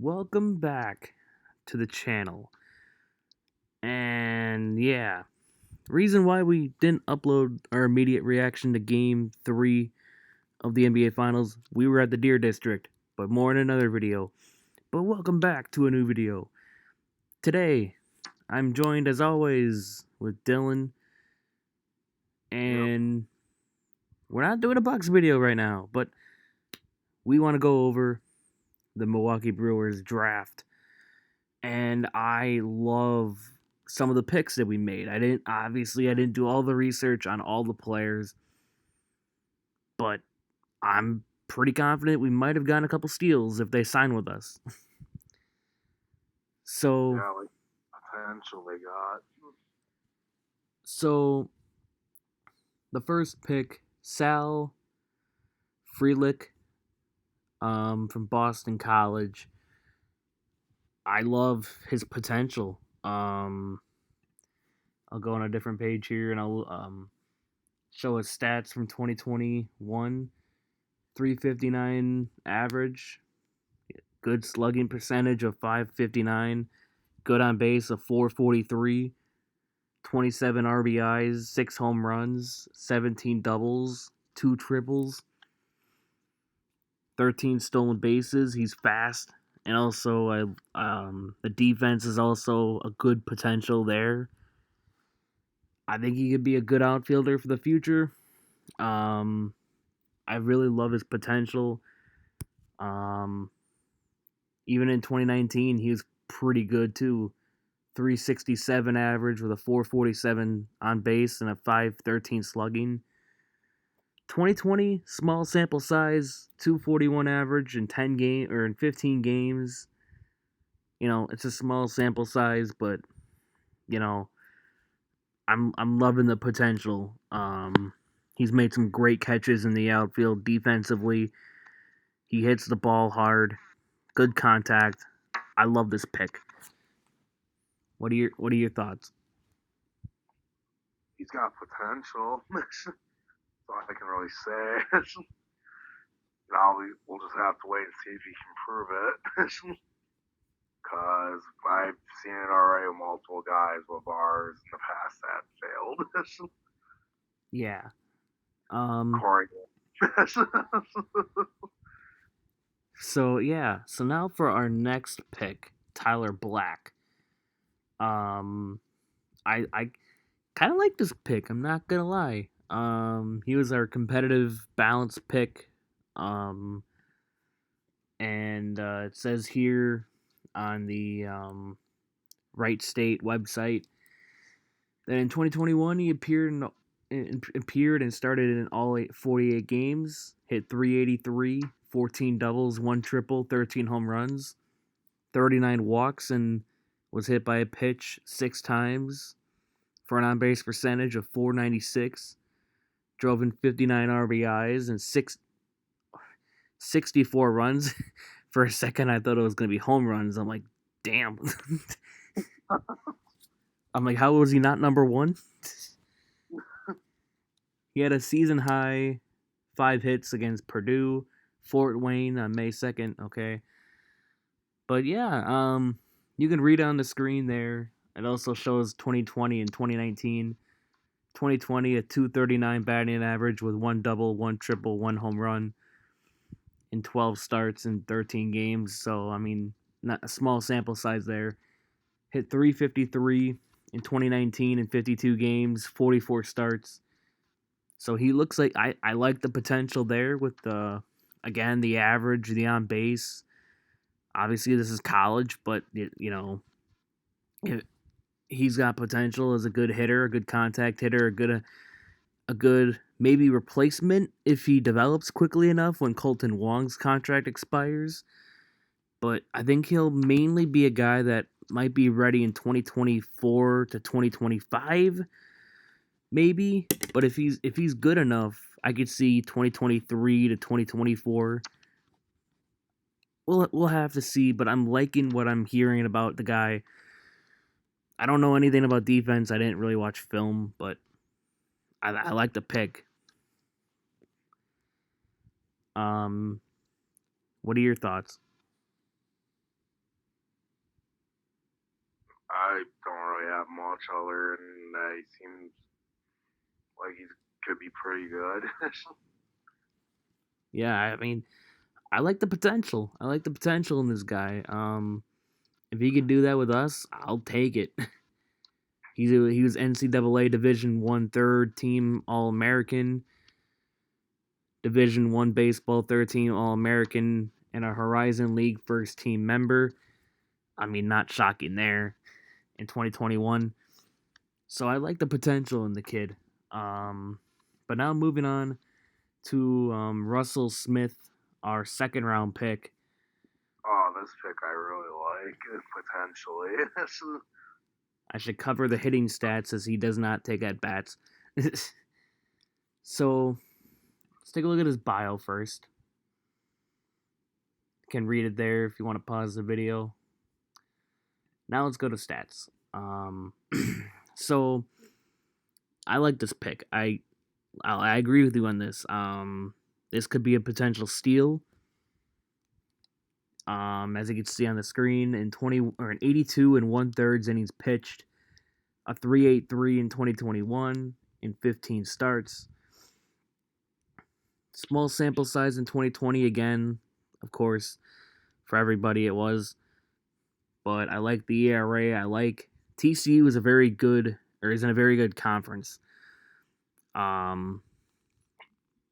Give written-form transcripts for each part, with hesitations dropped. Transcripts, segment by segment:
Welcome back to the channel. And yeah, reason why we didn't upload our immediate reaction to game 3 of the NBA Finals, we were at the Deer District, but more in another video. But welcome back to a new video. Today, I'm joined as always with Dylan, Yep. and we're not doing a Bucks video right now, but we want to go over the Milwaukee Brewers draft. And I love some of the picks that we made. I didn't do all the research on all the players, but I'm pretty confident we might have gotten a couple steals if they sign with us. So Yeah, like potential they got. so the first pick, Sal Frelick, from Boston College. I love his potential. I'll go on a different page here and I'll show his stats from 2021. 359 average, good slugging percentage of 559, good on base of 443, 27 RBIs, 6 home runs, 17 doubles, 2 triples, 13 stolen bases. He's fast, and also the defense is also a good potential there. I think he could be a good outfielder for the future. Um, I really love his potential. Um, Even in 2019, he was pretty good too. 367 average with a 447 on base and a 513 slugging. 2020, small sample size, 241 average in 10 game or in 15 games. It's a small sample size, but you know, I'm loving the potential. He's made some great catches in the outfield defensively. He hits the ball hard, good contact. I love this pick. What are your thoughts? He's got potential. That's all I can really say. Now we'll just have to wait and see if he can prove it. Because I've seen it already with multiple guys with ours in the past that failed. Yeah. Um Corey. so now for our next pick, Tyler Black. I kind of like this pick, I'm not going to lie. He was our competitive balance pick. Um and it says here on the Right State website that in 2021 he appeared and started in all 48 games, hit 383, 14 doubles, 1 triple, 13 home runs, 39 walks, and was hit by a pitch 6 times for an on base percentage of 496. Drove in 59 RBIs and 64 runs. For a second, I thought it was going to be home runs. I'm like, damn. I'm like, how was he not number one? He had a season high 5 hits against Purdue, Fort Wayne on May 2nd. Okay. But yeah, you can read on the screen there. It also shows 2020 and 2019. 2020, a 239 batting average with 1 double, 1 triple, 1 home run in 12 starts in 13 games. So, I mean, not a small sample size there. Hit 353 in 2019 in 52 games, 44 starts. So he looks like I like the potential there with again, the average, the on base. Obviously, this is college, but he's got potential as a good hitter, a good contact hitter, a good maybe replacement if he develops quickly enough when Colton Wong's contract expires. But I think he'll mainly be a guy that might be ready in 2024 to 2025, maybe. But if he's good enough, I could see 2023 to 2024. We'll have to see, but I'm liking what I'm hearing about the guy. I don't know anything about defense. I didn't really watch film, but I like the pick. Um, what are your thoughts? I don't really have much other than that. He seems like he could be pretty good. Yeah, I mean, I like the potential. I like the potential in this guy. If he could do that with us, I'll take it. He was NCAA Division One third team All American, Division One baseball third team All American, and a Horizon League first team member. I mean, not shocking there in 2021. So I like the potential in the kid. But now moving on to Russell Smith, our second round pick. Oh, this pick I really like potentially. I should cover the hitting stats as he does not take at bats. So let's take a look at his bio first. You can read it there if you want to pause the video. Now let's go to stats. So I like this pick. I agree with you on this. This could be a potential steal. As you can see on the screen, in 82 and 1/3 innings pitched, a 3.83 in 2021 in 15 starts. Small sample size in 2020 again, of course, for everybody it was. But I like the ERA. I like TCU is in a very good conference. Um,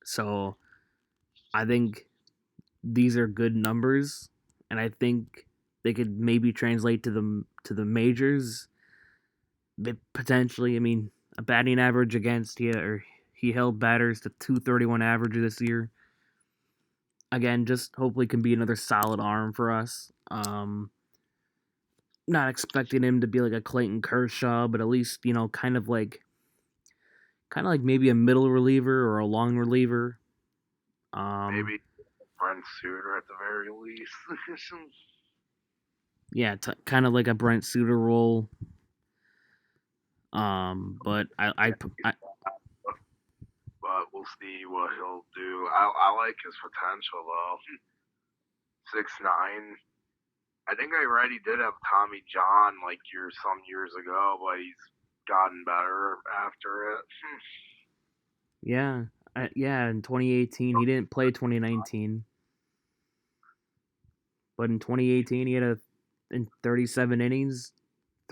so I think these are good numbers, and I think they could maybe translate to the majors. Potentially, I mean, a batting average against he held batters to 231 average this year. Again, just hopefully can be another solid arm for us. Not expecting him to be like a Clayton Kershaw, but at least kind of like maybe a middle reliever or a long reliever. Maybe Brent Suter at the very least. Yeah, kind of like a Brent Suter role. But But we'll see what he'll do. I like his potential though. 6'9". I think I already did have Tommy John like some years ago, but he's gotten better after it. yeah, in 2018 he didn't play 2019, but in 2018 he had in 37 innings,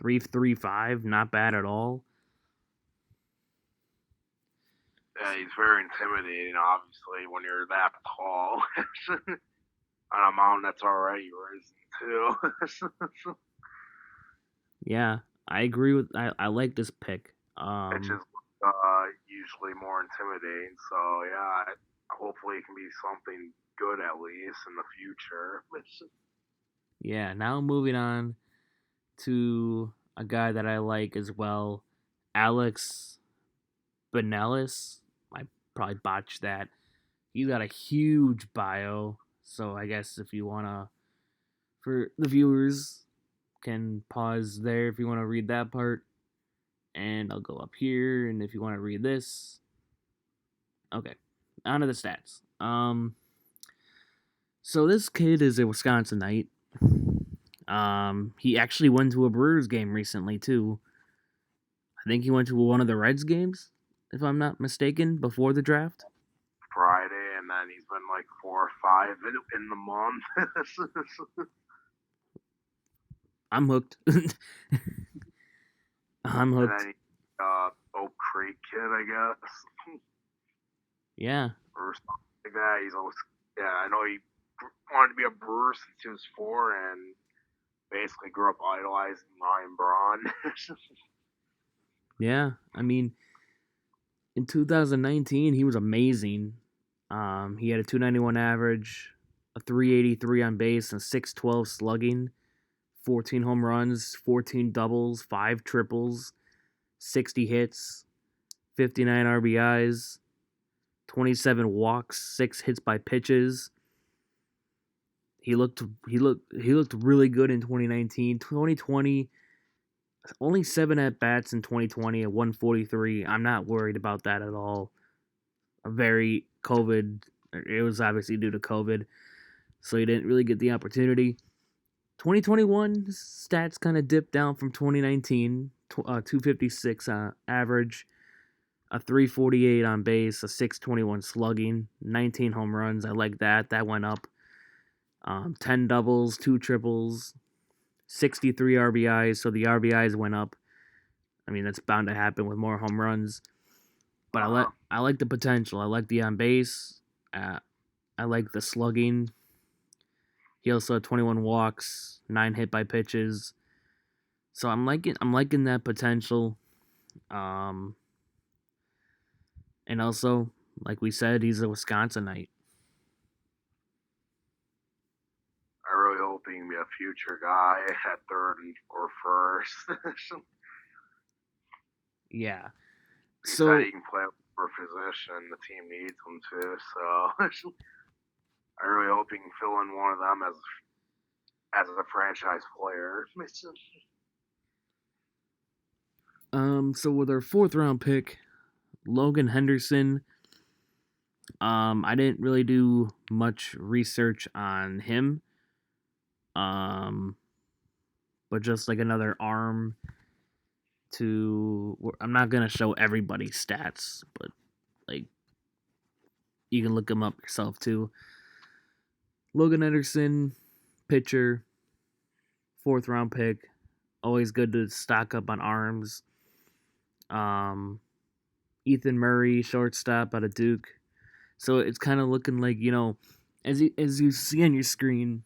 3.35, not bad at all. Yeah, he's very intimidating, obviously, when you're that tall. On a mountain that's already risen, too. Yeah, I agree with I like this pick. Which is usually more intimidating. So, yeah, hopefully it can be something good at least in the future. Yeah, now moving on to a guy that I like as well, Alex Benelis. I probably botched that. He's got a huge bio, so I guess if you wanna, for the viewers, can pause there if you want to read that part, and I'll go up here, and if you want to read this, okay, on to the stats. So this kid is a Wisconsinite. He actually went to a Brewers game recently too. I think he went to one of the Reds games, if I'm not mistaken, before the draft. Friday, and then he's been like 4 or 5 in the month. I'm hooked. I'm And hooked. then Oak Creek kid, I guess. Yeah. Or something like that. He's always, yeah, I know he wanted to be a Brewer since he was 4 and basically grew up idolizing Ryan Braun. Yeah. I mean, in 2019, he was amazing. He had a 291 average, a 383 on base, and 612 slugging, 14 home runs, 14 doubles, 5 triples, 60 hits, 59 RBIs, 27 walks, 6 hits by pitches. He looked really good in 2019. 2020, only 7 at bats in 2020 at 143. I'm not worried about that at all. A very COVID. It was obviously due to COVID, so he didn't really get the opportunity. 2021 stats kind of dipped down from 2019. 256 average, a 348 on base, a 621 slugging, 19 home runs. I like that. That went up. 10 doubles, 2 triples, 63 RBIs. So the RBIs went up. I mean, that's bound to happen with more home runs. But I like the potential. I like the on base. I like the slugging. He also had 21 walks, 9 hit by pitches. So I'm liking that potential. Um, and also, like we said, he's a Wisconsinite. I really hope he can be a future guy at third or first. Yeah. He So said he can play for position. The team needs him to. So I really hope he can fill in one of them as a franchise player. so with our 4th round pick, Logan Henderson. I didn't really do much research on him. But just like another arm to. I'm not gonna show everybody's stats, but like you can look him up yourself too. Logan Henderson, pitcher, 4th round pick. Always good to stock up on arms. Um, Ethan Murray, shortstop out of Duke. So it's kind of looking like, as you see on your screen,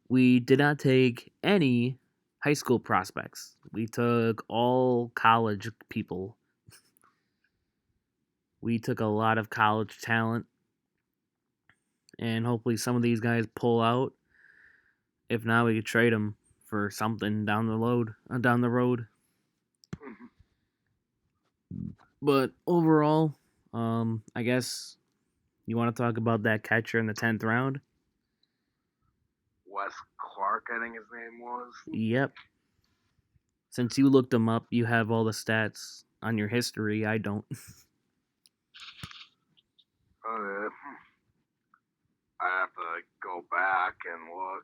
we did not take any high school prospects. We took all college people. We took a lot of college talent, and hopefully some of these guys pull out. If not, we could trade them for something down the road. But overall, I guess you want to talk about that catcher in the 10th round. Wes Clark, I think his name was. Yep. Since you looked him up, you have all the stats on your history. I don't. Uh, I have to go back and look,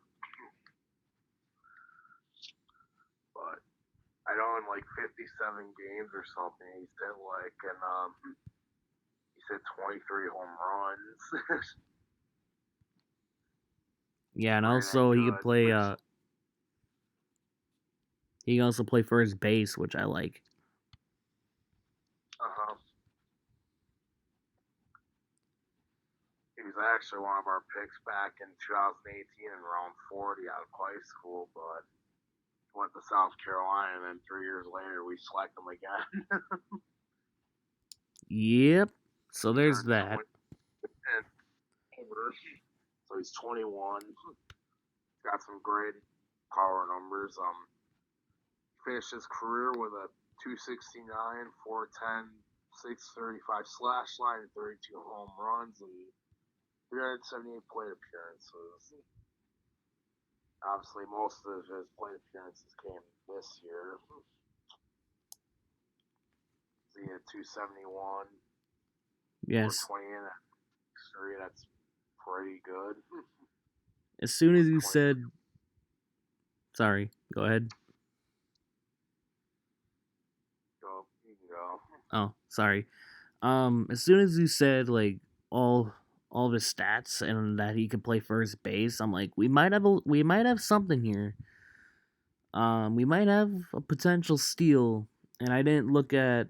but I know in like 57 games or something, he said he said 23 home runs. Yeah, and Pretty dang also he could good. play. He can also play first base, which I like. Uh-huh. He was actually one of our picks back in 2018 in round 40 out of high school, but went to South Carolina, and then 3 years later we select him again. Yep. So there's Turned that. 20 and over. So he's 21. Got some great power numbers. Finished his career with a 269, 410, 635 slash line, and 32 home runs, and 378 plate appearances. Obviously, most of his plate appearances came this year. He had 271, Yes. 420 in at 3. That's pretty good. As soon as you 20. said, sorry, go ahead. Go, you can go. Oh, sorry. As soon as you said like all of his stats and that he could play first base, I'm like, we might have something here. We might have a potential steal, and I didn't look at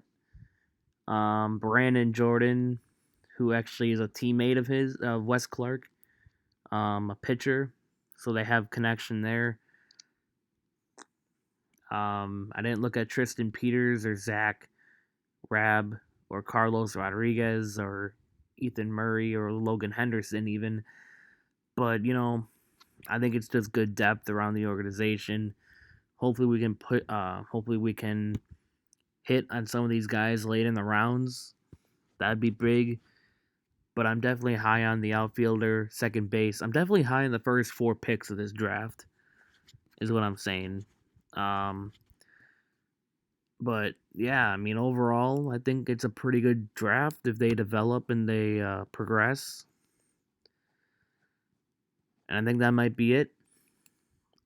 Brandon Jordan, who actually is a teammate of his, Wes Clark, a pitcher, so they have connection there. I didn't look at Tristan Peters or Zach Rab or Carlos Rodriguez or Ethan Murray or Logan Henderson even. But, I think it's just good depth around the organization. Hopefully we can hit on some of these guys late in the rounds. That'd be big. But I'm definitely high on the outfielder, second base. I'm definitely high in the first 4 picks of this draft, is what I'm saying. But yeah, I mean, overall, I think it's a pretty good draft if they develop and they progress. And I think that might be it.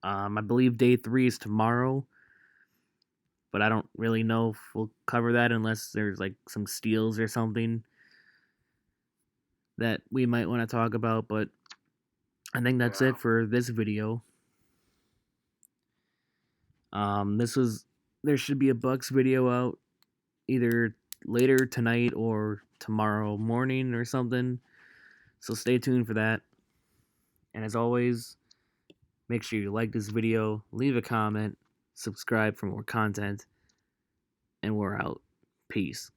I believe day 3 is tomorrow, but I don't really know if we'll cover that unless there's like some steals or something that we might want to talk about. But I think that's Yeah. it for this video. This was there should be a Bucks video out either later tonight or tomorrow morning or something. So stay tuned for that. And as always, make sure you like this video, leave a comment, subscribe for more content, and we're out. Peace.